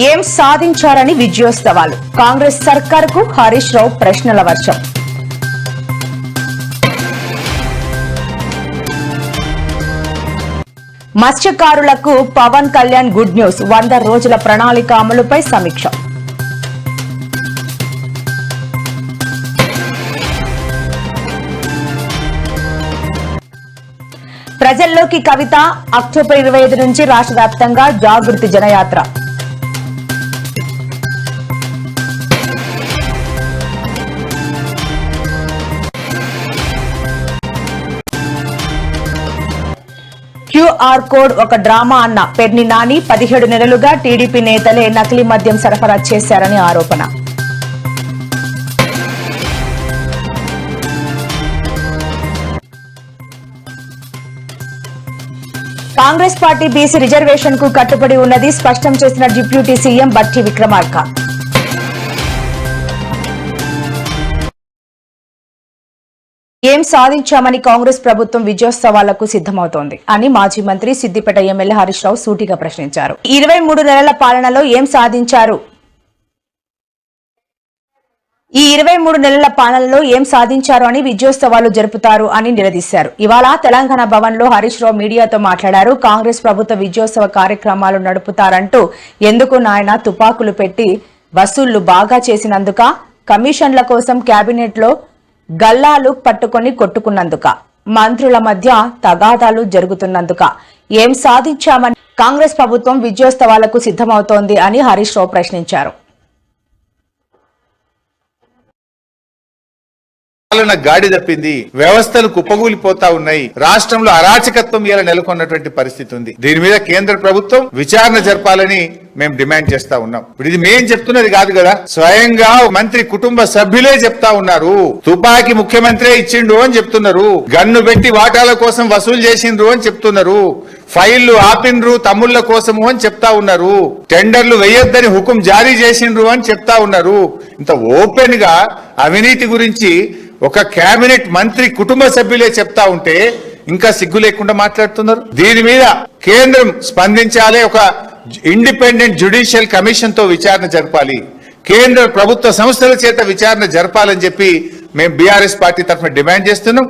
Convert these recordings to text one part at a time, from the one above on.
ఏం సాధించారని విజయోత్సవాలు. కాంగ్రెస్ సర్కారుకు హరీష్ రావు ప్రశ్నల వర్షం. మత్స్యకారులకు పవన్ కళ్యాణ్ గుడ్ న్యూస్. 100 రోజుల ప్రణాళిక అమలుపై సమీక్ష. ప్రజల్లోకి కవిత. అక్టోబర్ 25 నుంచి రాష్ట్ర వ్యాప్తంగా జాగృతి జనయాత్ర. క్యూఆర్ కోడ్ ఒక డ్రామా అన్న పెర్ని నాని. 17 నెలలుగా టీడీపీ నేతలే నకిలీ మద్యం సరఫరా చేశారని ఆరోపణ. కాంగ్రెస్ పార్టీ బీసీ రిజర్వేషన్ కు కట్టుబడి ఉన్నది స్పష్టం చేసిన డిప్యూటీ సీఎం బట్టి విక్రమార్క. ఏం సాధించామని కాంగ్రెస్ ప్రభుత్వం విజయోత్సవాలకు సిద్దమవుతోంది అని మాజీ మంత్రి సిద్దిపేట ఎమ్మెల్యే హరీష్ రావు సూటిగా ప్రశ్నించారు. 23 నెలల పాలనలో ఏం సాధించారు? ఈ 23 నెలల పాలనలో ఏం సాధించారు అని విజయోత్సవాలు జరుపుతారు అని నిలదీశారు. ఇవాళ తెలంగాణ భవన్ లో హరీష్ రావు మీడియాతో మాట్లాడారు. కాంగ్రెస్ ప్రభుత్వ విజయోత్సవ కార్యక్రమాలు నడుపుతారంటూ ఎందుకు నాయన తుపాకులు పెట్టి వసూళ్లు బాగా చేసినందుక, కమిషన్ల కోసం కేబినెట్ లో గల్లాలు పట్టుకొని కొట్టుకున్నందుక, మంత్రుల మధ్య తగాదాలు జరుగుతున్నందుక ఏం సాధించామని కాంగ్రెస్ ప్రభుత్వం విజయోత్సవాలకు సిద్దమవుతోంది అని హరీష్ రావు ప్రశ్నించారు. పాలన గాడి తప్పింది, వ్యవస్థలు కుప్పగూలిపోతా ఉన్నాయి, రాష్ట్రంలో అరాచకత్వం ఇలా నెలకొన్నటువంటి పరిస్థితి ఉంది. దీని మీద కేంద్ర ప్రభుత్వం విచారణ జరపాలని మేము డిమాండ్ చేస్తా ఉన్నాం. ఇప్పుడు ఇది మేం చెప్తున్నది కాదు కదా, స్వయంగా మంత్రి కుటుంబ సభ్యులే చెప్తా ఉన్నారు. తుపాకీ ముఖ్యమంత్రి ఇచ్చిండు అని చెప్తున్నారు, గన్ను పెట్టి వాటాల కోసం వసూలు చేసిండ్రు అని చెప్తున్నారు, ఫైళ్లు ఆపిన్రు తమ్ముళ్ల కోసము అని చెప్తా ఉన్నారు, టెండర్లు వేయొద్దని హుకుం జారీ చేసిండ్రు అని చెప్తా ఉన్నారు. ఇంత ఓపెన్ గా అవినీతి గురించి ఒక కేబినెట్ మంత్రి కుటుంబ సభ్యులే చెప్తా ఉంటే ఇంకా సిగ్గు లేకుండా మాట్లాడుతున్నారు. దీని మీద కేంద్రం స్పందించాలి, ఒక ఇండిపెండెంట్ జ్యుడిషియల్ కమిషన్ తో విచారణ జరపాలి, కేంద్ర ప్రభుత్వ సంస్థల చేత విచారణ జరపాలని చెప్పి మేము బీఆర్ఎస్ పార్టీ తరఫున డిమాండ్ చేస్తున్నాం.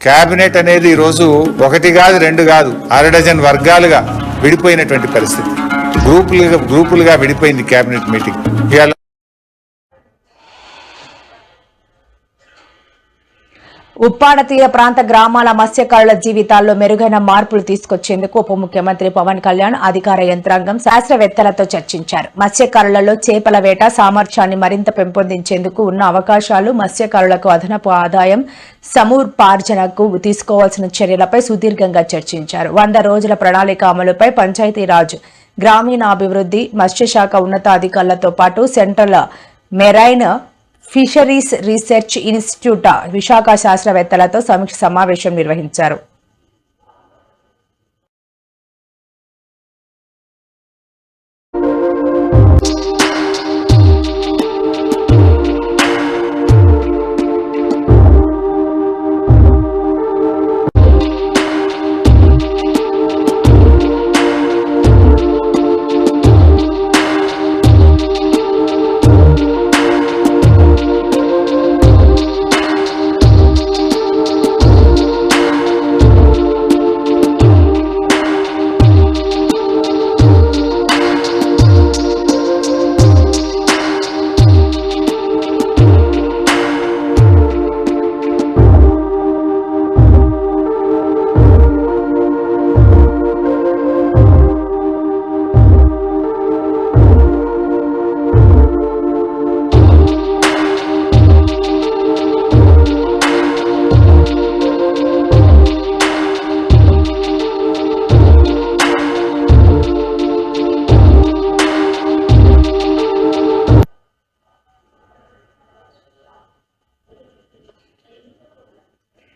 కేబినెట్ అనేది ఈ రోజు 1 కాదు 2 కాదు 6 డజన్ వర్గాలుగా విడిపోయినటువంటి పరిస్థితి, గ్రూపులుగా విడిపోయింది కేబినెట్ మీటింగ్. ఉప్పాడ తీర ప్రాంత గ్రామాల మత్స్యకారుల జీవితాల్లో మెరుగైన మార్పులు తీసుకొచ్చేందుకు ఉప ముఖ్యమంత్రి పవన్ కళ్యాణ్ అధికార యంత్రాంగం శాస్త్రవేత్తలతో చర్చించారు. మత్స్యకారులలో చేపల వేట సామర్థ్యాన్ని మరింత పెంపొందించేందుకు ఉన్న అవకాశాలు, మత్స్యకారులకు అదనపు ఆదాయం సముపార్జనకు తీసుకోవాల్సిన చర్యలపై సుదీర్ఘంగా చర్చించారు. 100 రోజుల ప్రణాళిక అమలుపై పంచాయతీరాజ్, గ్రామీణాభివృద్ధి, మత్స్యశాఖ ఉన్నతాధికారులతో పాటు central marine fisheries research institute Visakha శాస్త్రవేత్తలతో సమీక్ష సమావేశం నిర్వహించారు.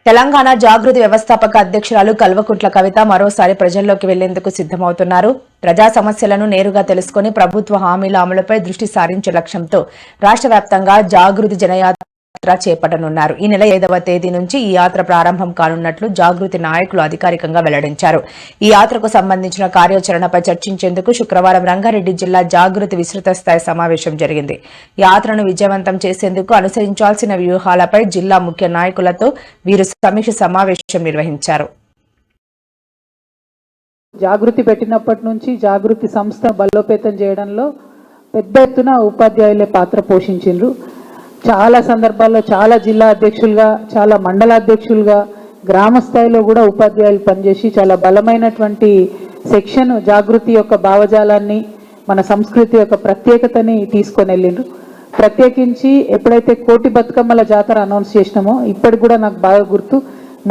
తెలంగాణ జాగృతి వ్యవస్థాపక అధ్యక్షురాలు కల్వకుంట్ల కవిత మరోసారి ప్రజల్లోకి వెళ్లేందుకు సిద్దమవుతున్నారు. ప్రజా సమస్యలను నేరుగా తెలుసుకుని ప్రభుత్వ హామీల అమలుపై దృష్టి సారించే లక్ష్యంతో రాష్ట్ర వ్యాప్తంగా జాగృతి జనయాత్ర యాత్ర చేపట్టనున్నారు. ఈ నెల 5వ తేదీ నుంచి ఈ యాత్ర ప్రారంభం కానున్నట్లు జాగృతి నాయకులు అధికారికంగా వెల్లడించారు. ఈ యాత్రకు సంబంధించిన కార్యాచరణపై చర్చించేందుకు శుక్రవారం రంగారెడ్డి జిల్లా జాగృతి విస్తృత స్థాయి సమావేశం జరిగింది. యాత్రను విజయవంతం చేసేందుకు అనుసరించాల్సిన వ్యూహాలపై జిల్లా ముఖ్య నాయకులతో వీరు సమీక్ష సమావేశం నిర్వహించారు. జాగృతి పెట్టినప్పటి నుంచి జాగృతి సంస్థ బలోపేతం చేయడంలో పెద్ద ఎత్తున ఉపాధ్యాయులే పాత్ర పోషించిండ్రు. చాలా సందర్భాల్లో చాలా జిల్లా అధ్యక్షులుగా, చాలా మండల అధ్యక్షులుగా, గ్రామ స్థాయిలో కూడా ఉపాధ్యాయులు పనిచేసి చాలా బలమైనటువంటి సెక్షన్ జాగృతి యొక్క భావజాలాన్ని, మన సంస్కృతి యొక్క ప్రత్యేకతని తీసుకొని వెళ్ళిండ్రు. ప్రత్యేకించి ఎప్పుడైతే కోటి బతుకమ్మల జాతర అనౌన్స్ చేసినామో ఇప్పటికి కూడా నాకు బాగా గుర్తు,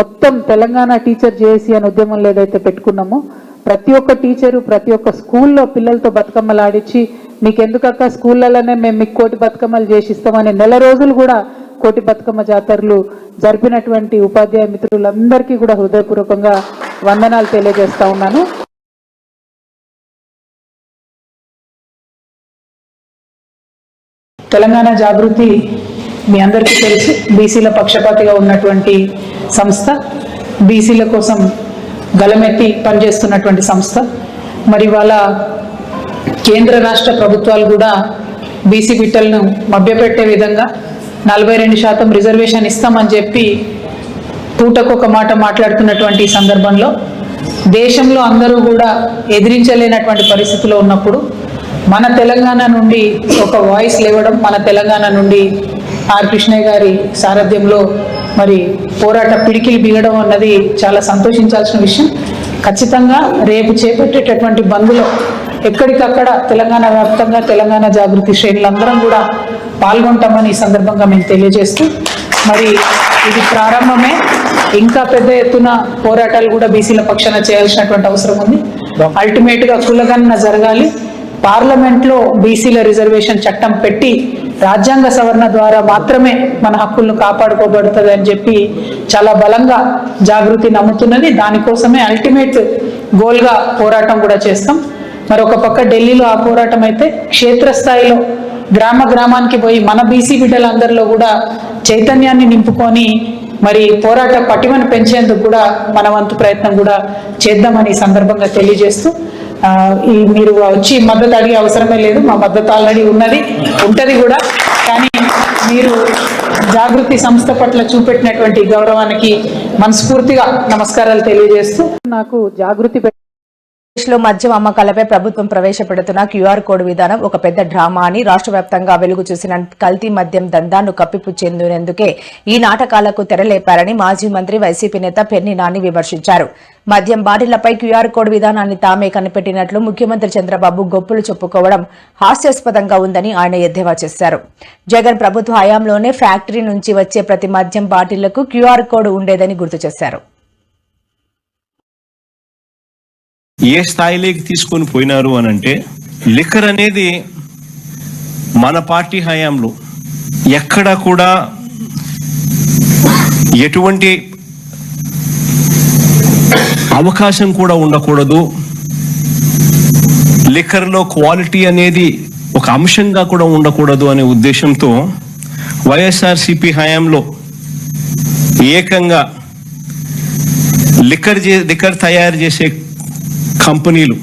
మొత్తం తెలంగాణ టీచర్ జేఏసీ అనే ఉద్యమంలో ఏదైతే పెట్టుకున్నామో ప్రతి ఒక్క టీచరు ప్రతి ఒక్క స్కూల్లో పిల్లలతో బతుకమ్మలు ఆడించి మీకెందుకక్క స్కూళ్ళలోనే మేము మీకు కోటి బతుకమ్మలు చేసిస్తామని నెల రోజులు కూడా కోటి బతుకమ్మ జాతరలు జరిపినటువంటి ఉపాధ్యాయ మిత్రులందరికీ కూడా హృదయపూర్వకంగా వందనాలు తెలియజేస్తా ఉన్నాను. తెలంగాణ జాగృతి మీ అందరికీ తెలుసు, బీసీల పక్షపాతిగా ఉన్నటువంటి సంస్థ, బీసీల కోసం గలమెత్తి పనిచేస్తున్నటువంటి సంస్థ. మరి వాళ్ళ కేంద్ర రాష్ట్ర ప్రభుత్వాలు కూడా బీసీ బిడ్డలను మభ్యపెట్టే విధంగా 42% రిజర్వేషన్ ఇస్తామని చెప్పి పూటకొక మాట మాట్లాడుతున్నటువంటి సందర్భంలో దేశంలో అందరూ కూడా ఎదిరించలేనటువంటి పరిస్థితిలో ఉన్నప్పుడు మన తెలంగాణ నుండి ఒక వాయిస్ లేవడం, మన తెలంగాణ నుండి ఆర్ కృష్ణయ్య గారి సారథ్యంలో మరి పోరాట పిడికిలు బిగడం అన్నది చాలా సంతోషించాల్సిన విషయం. ఖచ్చితంగా రేపు చేపట్టేటటువంటి బంద్లో ఎక్కడికక్కడ తెలంగాణ వ్యాప్తంగా తెలంగాణ జాగృతి శ్రేణులందరం కూడా పాల్గొంటామని ఈ సందర్భంగా మేము తెలియజేస్తూ, మరి ఇది ప్రారంభమే, ఇంకా పెద్ద ఎత్తున పోరాటాలు కూడా బీసీల పక్షాన చేయాల్సినటువంటి అవసరం ఉంది. అల్టిమేట్గా కులగణన జరగాలి. పార్లమెంట్లో బీసీల రిజర్వేషన్ చట్టం పెట్టి రాజ్యాంగ సవరణ ద్వారా మాత్రమే మన హక్కులను కాపాడుకోబడుతుంది అని చెప్పి చాలా బలంగా జాగృతి నమ్ముతున్నది. దానికోసమే అల్టిమేట్ గోల్గా పోరాటం కూడా చేస్తాం. మరి ఒక పక్క ఢిల్లీలో ఆ పోరాటం అయితే, క్షేత్రస్థాయిలో గ్రామ గ్రామానికి పోయి మన బీసీ బిడ్డలందరిలో కూడా చైతన్యాన్ని నింపుకొని మరి పోరాట పటిమను పెంచేందుకు కూడా మన వంతు ప్రయత్నం కూడా చేద్దామని ఈ సందర్భంగా తెలియజేస్తూ, మీరు వచ్చి మద్దతు అడిగే అవసరమే లేదు, మా మద్దతు ఆల్రెడీ ఉన్నది, ఉంటది కూడా. కానీ మీరు జాగృతి సంస్థ పట్ల చూపెట్టినటువంటి గౌరవానికి మనస్ఫూర్తిగా నమస్కారాలు తెలియజేస్తూ, నాకు జాగృతి దేశంలో మద్యం అమ్మకాలపై ప్రభుత్వం ప్రవేశపెడుతున్న క్యూఆర్ కోడ్ విధానం ఒక పెద్ద డ్రామా అని రాష్ట్ర వ్యాప్తంగా వెలుగు చూసిన కల్తీ మద్యం దందాను కప్పిపుచ్చేందుకే ఈ నాటకాలకు తెరలేపారని మాజీ మంత్రి వైసీపీ నేత పెర్ని నాని విమర్శించారు. మద్యం బాటిళ్లపై క్యూఆర్ కోడ్ విధానాన్ని తామే కనిపెట్టినట్లు ముఖ్యమంత్రి చంద్రబాబు గొప్పలు చెప్పుకోవడం హాస్యాస్పదంగా ఉందని ఆయన ఎద్దేవా చేశారు. జగన్ ప్రభుత్వ హయాంలోనే ఫ్యాక్టరీ నుంచి వచ్చే ప్రతి మద్యం బాటిళ్లకు క్యూఆర్ కోడ్ ఉండేదని గుర్తు చేశారు. ఏ స్థాయిలోకి తీసుకొని పోయినారు అని అంటే, లిక్కర్ అనేది మన పార్టీ హయాంలో ఎక్కడ కూడా ఎటువంటి అవకాశం కూడా ఉండకూడదు, లిక్కర్లో క్వాలిటీ అనేది ఒక అంశంగా కూడా ఉండకూడదు అనే ఉద్దేశంతో వైఎస్ఆర్సీపీ హయాంలో ఏకంగా లిక్కర్ తయారు చేసే కంపెనీలు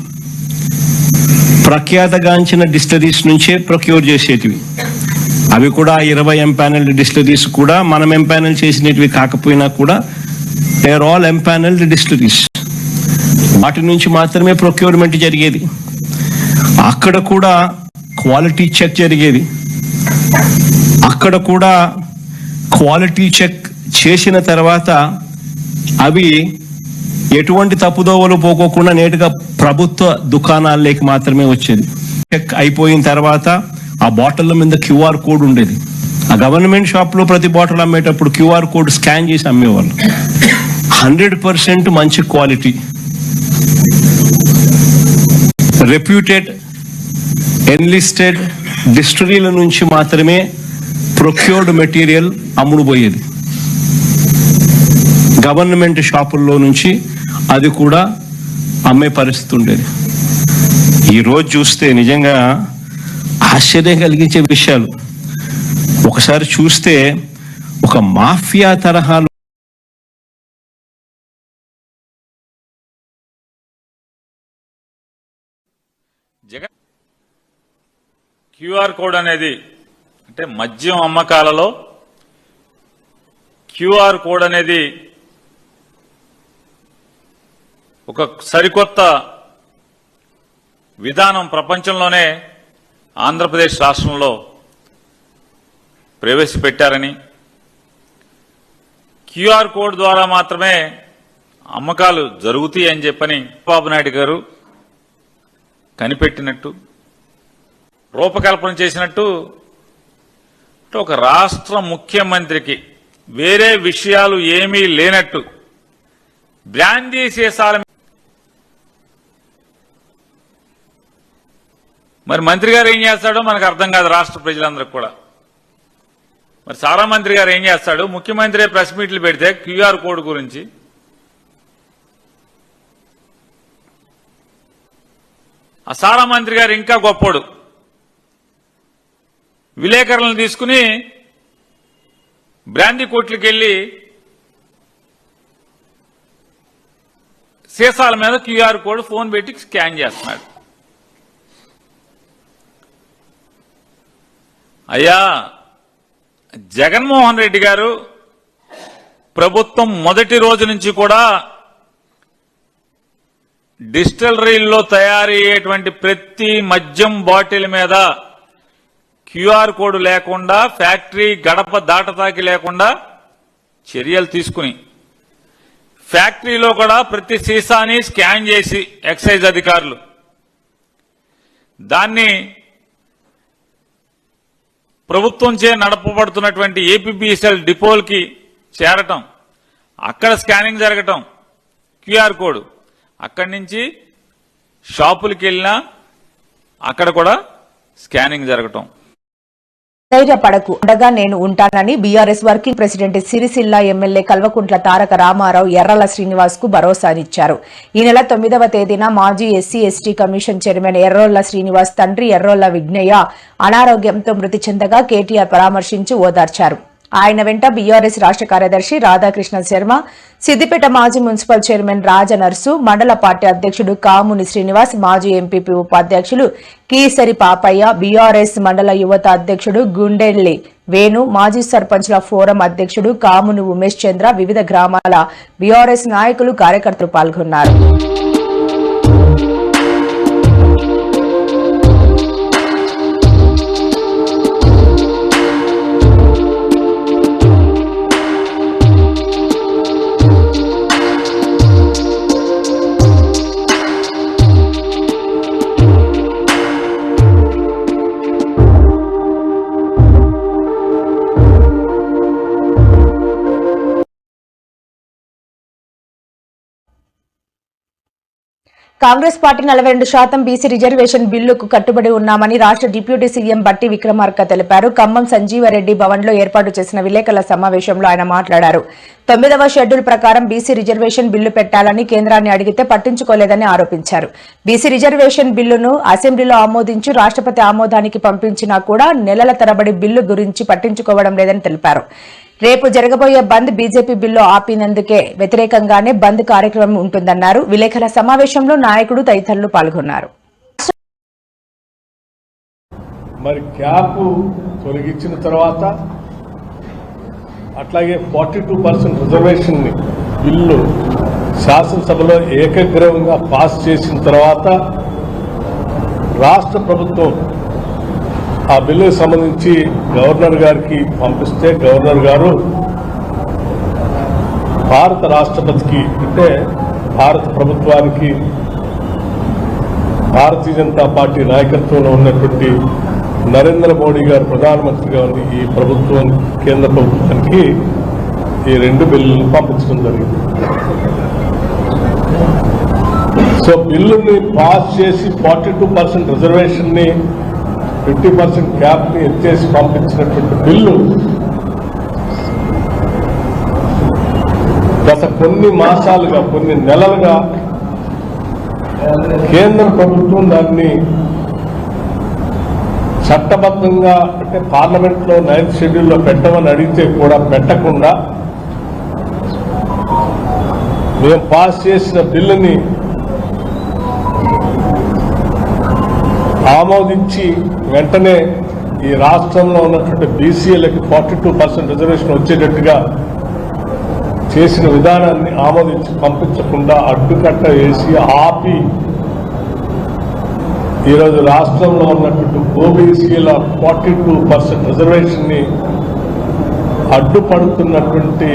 ప్రఖ్యాతగాంచిన డిస్టిలరీస్ నుంచే ప్రొక్యూర్ చేసేటివి. అవి కూడా 20 ఎంపానల్డ్ డిస్టిలరీస్ కూడా మనం ఎంపానల్ చేసినవి కాకపోయినా కూడా they are all empanelled distilleries. వాటి నుంచి మాత్రమే ప్రొక్యూర్మెంట్ జరిగేది. అక్కడ కూడా క్వాలిటీ చెక్ జరిగేది. అక్కడ కూడా క్వాలిటీ చెక్ చేసిన తర్వాత అవి ఎటువంటి తప్పుదోవలు పోకోకుండా నేటుగా ప్రభుత్వ దుకాణాల్లోకి మాత్రమే వచ్చేది. చెక్ అయిపోయిన తర్వాత ఆ బాటిల్ మీద క్యూఆర్ కోడ్ ఉండేది. ఆ గవర్నమెంట్ షాప్ లో ప్రతి బాటిల్ అమ్మేటప్పుడు క్యూఆర్ కోడ్ స్కాన్ చేసి అమ్మేవాళ్ళు. 100% మంచి క్వాలిటీ, రెప్యూటెడ్ ఎన్లిస్టెడ్ డిస్టిలరీల నుంచి మాత్రమే ప్రొక్యూర్డ్ మెటీరియల్ అమ్ముడుపోయేది. గవర్నమెంట్ షాపుల్లో నుంచి అది కూడా అమ్మే పరిస్థితి ఉండేది. ఈరోజు చూస్తే నిజంగా ఆశ్చర్యం కలిగించే విషయాలు. ఒకసారి చూస్తే ఒక మాఫియా తరహాలో జగన్ క్యూఆర్ కోడ్ అనేది అంటే మద్యం అమ్మకాలలో క్యూఆర్ కోడ్ అనేది ఒక సరికొత్త విధానం ప్రపంచంలోనే ఆంధ్రప్రదేశ్ రాష్ట్రంలో ప్రవేశపెట్టారని, క్యూఆర్ కోడ్ ద్వారా మాత్రమే అమ్మకాలు జరుగుతాయి అని చెప్పని బాబు నాయుడు గారు కనిపెట్టినట్టు, రూపకల్పన చేసినట్టు ఒక రాష్ట్ర ముఖ్యమంత్రికి వేరే విషయాలు ఏమీ లేనట్టు బ్రాందీ సీసాల మరి మంత్రి గారు ఏం చేస్తాడో మనకు అర్థం కాదు. రాష్ట్ర ప్రజలందరికీ కూడా మరి సారా మంత్రి గారు ఏం చేస్తాడు? ముఖ్యమంత్రి ప్రెస్ మీట్లు పెడితే క్యూఆర్ కోడ్ గురించి ఆ సారా మంత్రి గారు ఇంకా గొప్పోడు, విలేకరులను తీసుకుని బ్రాందీ కోట్లకి వెళ్లి సీసాల మీద క్యూఆర్ కోడ్ ఫోన్ పెట్టి స్కాన్ చేస్తున్నాడు. అయ్యా, జగన్మోహన్ రెడ్డి గారు ప్రభుత్వం మొదటి రోజు నుంచి కూడా డిస్టిలరీల్లో తయారయ్యేటువంటి ప్రతి మద్యం బాటిల్ మీద క్యూఆర్ కోడ్ లేకుండా, ఫ్యాక్టరీ గడప దాటతాకి లేకుండా చర్యలు తీసుకుని ఫ్యాక్టరీలో కూడా ప్రతి సీసాని స్కాన్ చేసి ఎక్సైజ్ అధికారులు దాన్ని ప్రభుత్వంచే నడపబడుతున్నటువంటి ఏపీబీఎస్ఎల్ డిపోలకి చేరటం, అక్కడ స్కానింగ్ జరగటం, క్యూఆర్ కోడ్ అక్కడి నుంచి షాపులకి వెళ్ళినా అక్కడ కూడా స్కానింగ్ జరగటం. ధైర్యపడకు, అండగా నేను ఉంటానని BRS working president Sircilla MLA Kalvakuntla Taraka Ramarao Errala Srinivas కు భరోసానిచ్చారు. ఈ నెల 9వ తేదీన మాజీ SC ST commission chairman Errolla Srinivas తండ్రి ఎర్రోళ్ల విఘ్నయ్య అనారోగ్యంతో మృతి చెందగా కేటీఆర్ పరామర్శించి ఓదార్చారు. ఆయన వెంట బీఆర్ఎస్ రాష్ట్ర కార్యదర్శి రాధాకృష్ణ శర్మ, సిద్దిపేట మాజీ మున్సిపల్ చైర్మన్ రాజనర్సు, మండల పార్టీ అధ్యక్షుడు కాముని శ్రీనివాస్, మాజీ ఎంపీపీ ఉపాధ్యక్షులు కీసరి పాపయ్య, బీఆర్ఎస్ మండల యువత అధ్యక్షుడు గుండెల్లి వేణు, మాజీ సర్పంచ్ల ఫోరం అధ్యక్షుడు కాముని ఉమేష్ చంద్ర, వివిధ గ్రామాల బీఆర్ఎస్ నాయకులు, కార్యకర్తలు పాల్గొన్నారు. కాంగ్రెస్ పార్టీ 42% బీసీ రిజర్వేషన్ బిల్లుకు కట్టుబడి ఉన్నామని రాష్ట్ర డిప్యూటీ సీఎం బట్టి విక్రమార్క తెలిపారు. ఖమ్మం సంజీవరెడ్డి భవన్ లో ఏర్పాటు చేసిన విలేకరుల సమావేశంలో ఆయన మాట్లాడారు. 9వ షెడ్యూల్ ప్రకారం బీసీ రిజర్వేషన్ బిల్లు పెట్టాలని కేంద్రాన్ని అడిగితే పట్టించుకోలేదని ఆరోపించారు. బీసీ రిజర్వేషన్ బిల్లును అసెంబ్లీలో ఆమోదించి రాష్ట్రపతి ఆమోదానికి పంపించినా కూడా నెలల తరబడి బిల్లు గురించి పట్టించుకోవడం లేదని తెలిపారు. రేపు జరగబోయే బంద్ బీజేపీ బిల్లు ఆపినందుకే వ్యతిరేకంగానే బంద్ కార్యక్రమం ఉంటుందన్నారు. విలేకరుల సమావేశంలో నాయకుడు తదితరులు పాల్గొన్నారు. మరి క్యాప్ తొలగించిన తర్వాత అట్లాగే 42% రిజర్వేషన్ బిల్లు శాసనసభలో ఏకగ్రీవంగా పాస్ చేసిన తర్వాత రాష్ట్ర ప్రభుత్వం ఆ బిల్లుకు సంబంధించి గవర్నర్ గారికి పంపిస్తే గవర్నర్ గారు భారత రాష్ట్రపతికి అంటే భారత ప్రభుత్వానికి భారతీయ జనతా పార్టీ నాయకత్వంలో ఉన్నటువంటి నరేంద్ర మోడీ గారు ప్రధానమంత్రిగా ఉన్న ఈ ప్రభుత్వం కేంద్ర ప్రభుత్వానికి ఈ 2 బిల్లులను పంపించడం జరిగింది. సో బిల్లుని పాస్ చేసి 42% రిజర్వేషన్ ని 50% క్యాప్ ని ఎత్తేసి పంపించినటువంటి బిల్లు గత కొన్ని మాసాలుగా కొన్ని నెలలుగా కేంద్ర ప్రభుత్వం దాన్ని చట్టబద్ధంగా అంటే పార్లమెంట్లో 9th షెడ్యూల్లో పెట్టమని అడిగితే కూడా పెట్టకుండా మేము పాస్ చేసిన బిల్లుని ఆమోదించి వెంటనే ఈ రాష్ట్రంలో ఉన్నటువంటి బీసీలకి 42% రిజర్వేషన్ వచ్చేటట్టుగా చేసిన విధానాన్ని ఆమోదించి పంపించకుండా అడ్డుకట్ట వేసి ఆపి ఈరోజు రాష్ట్రంలో ఉన్నటువంటి ఓబీసీల 42% రిజర్వేషన్ని అడ్డుపడుతున్నటువంటి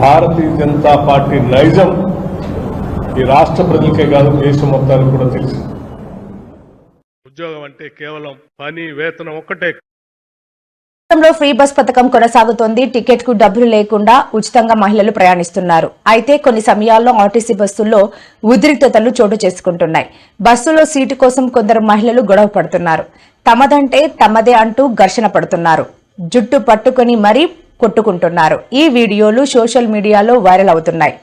భారతీయ జనతా పార్టీ నైజం ఈ రాష్ట్ర ప్రజలకే కాదు దేశం మొత్తానికి కూడా తెలిసింది. ఉద్యోగం అంటే కేవలం పని వేతనం ఒక్కటే. రాష్ట్రంలో ఫ్రీ బస్ పథకం కొనసాగుతోంది. టికెట్ కు డబ్బులు లేకుండా ఉచితంగా మహిళలు ప్రయాణిస్తున్నారు. అయితే కొన్ని సమయాల్లో ఆర్టీసీ బస్సుల్లో ఉద్రిక్తతలు చోటు చేసుకుంటున్నాయి. బస్సులో సీటు కోసం కొందరు మహిళలు గొడవ పడుతున్నారు. తమదంటే తమదే అంటూ ఘర్షణ పడుతున్నారు. జుట్టు పట్టుకుని మరీ కొట్టుకుంటున్నారు. ఈ వీడియోలు సోషల్ మీడియాలో వైరల్ అవుతున్నాయి.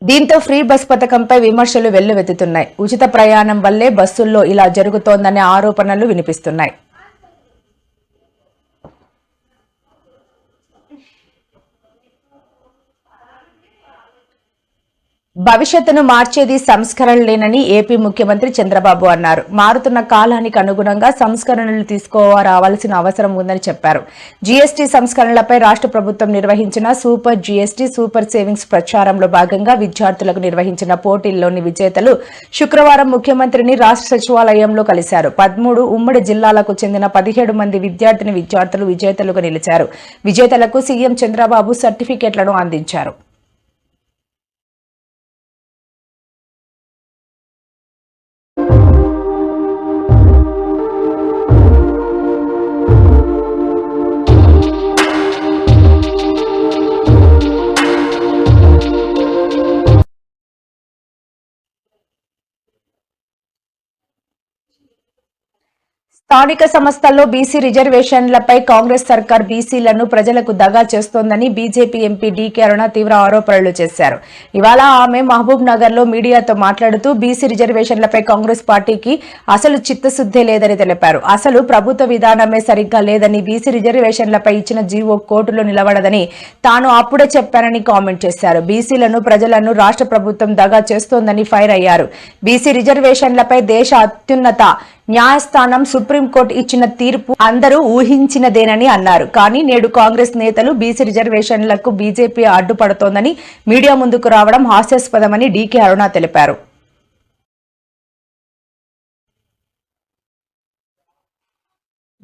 దీంతో ఫ్రీ బస్ పథకంపై విమర్శలు వెల్లువెత్తుతున్నాయి. ఉచిత ప్రయాణం వల్లే బస్సుల్లో ఇలా జరుగుతోందనే ఆరోపణలు వినిపిస్తున్నాయి. భవిష్యత్తును మార్చేది సంస్కరణలేనని ఏపీ ముఖ్యమంత్రి చంద్రబాబు అన్నారు. మారుతున్న కాలానికి అనుగుణంగా సంస్కరణలు తీసుకురావాల్సిన అవసరం ఉందని చెప్పారు. జీఎస్టీ సంస్కరణలపై రాష్ట్ర ప్రభుత్వం నిర్వహించిన సూపర్ జీఎస్టీ సూపర్ సేవింగ్స్ ప్రచారంలో భాగంగా విద్యార్థులకు నిర్వహించిన పోటీల్లోని విజేతలు శుక్రవారం ముఖ్యమంత్రిని రాష్ట్ర సచివాలయంలో కలిశారు. 13 ఉమ్మడి జిల్లాలకు చెందిన 17 మంది విద్యార్థులు విజేతలుగా నిలిచారు. విజేతలకు సీఎం చంద్రబాబు సర్టిఫికెట్లను అందించారు. స్థానిక సంస్థల్లో బీసీ రిజర్వేషన్లపై కాంగ్రెస్ సర్కార్ బీసీలను ప్రజలకు దగా చేస్తోందని బీజేపీ ఎంపీ డీకే అరుణ తీవ్ర ఆరోపణలు చేశారు. ఇవాళ ఆమె మహబూబ్ నగర్ లో మీడియాతో మాట్లాడుతూ బీసీ రిజర్వేషన్లపై కాంగ్రెస్ పార్టీకి అసలు చిత్తశుద్ధే లేదని తెలిపారు. అసలు ప్రభుత్వ విధానమే సరిగ్గా లేదని, బీసీ రిజర్వేషన్లపై ఇచ్చిన జీవో కోర్టులో నిలబడదని తాను అప్పుడే చెప్పానని కామెంట్ చేశారు. బీసీలను ప్రజలను రాష్ట్ర ప్రభుత్వం దగా చేస్తోందని ఫైర్ అయ్యారు. బీసీ రిజర్వేషన్లపై దేశ అత్యున్నత న్యాయస్థానం సుప్రీంకోర్టు ఇచ్చిన తీర్పు అందరూ ఊహించినదేనని అన్నారు. కానీ నేడు కాంగ్రెస్ నేతలు బీసీ రిజర్వేషన్లకు బీజేపీ అడ్డుపడుతోందని మీడియా ముందుకు రావడం హాస్యాస్పదమని డీకే అరుణ తెలిపారు.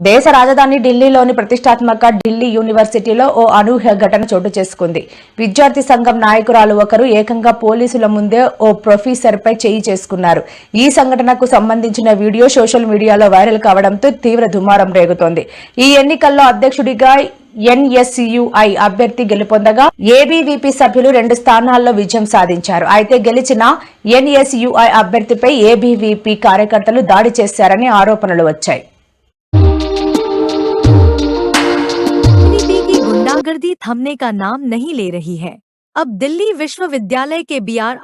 దేశ రాజధాని ఢిల్లీలోని ప్రతిష్టాత్మక ఢిల్లీ యూనివర్సిటీలో ఓ అనూహ్య ఘటన చోటు చేసుకుంది. విద్యార్థి సంఘం నాయకురాలు ఒకరు ఏకంగా పోలీసుల ముందే ఓ ప్రొఫెసర్పై చేయి చేసుకున్నారు. ఈ సంఘటనకు సంబంధించిన వీడియో సోషల్ మీడియాలో వైరల్ కావడంతో తీవ్ర దుమారం రేగుతోంది. ఈ ఎన్నికల్లో అధ్యక్షుడిగా ఎన్ఎస్యుఐ అభ్యర్థి గెలుపొందగా ఏబీవీపీ సభ్యులు 2 స్థానాల్లో విజయం సాధించారు. అయితే గెలిచిన ఎన్ఎస్యుఐ అభ్యర్థిపై ఏబీవీపీ కార్యకర్తలు దాడి చేశారని ఆరోపణలు వచ్చాయి. की गुंडागर्दी थमने का नाम नहीं ले रही है. अब दिल्ली विश्वविद्यालय के बीआर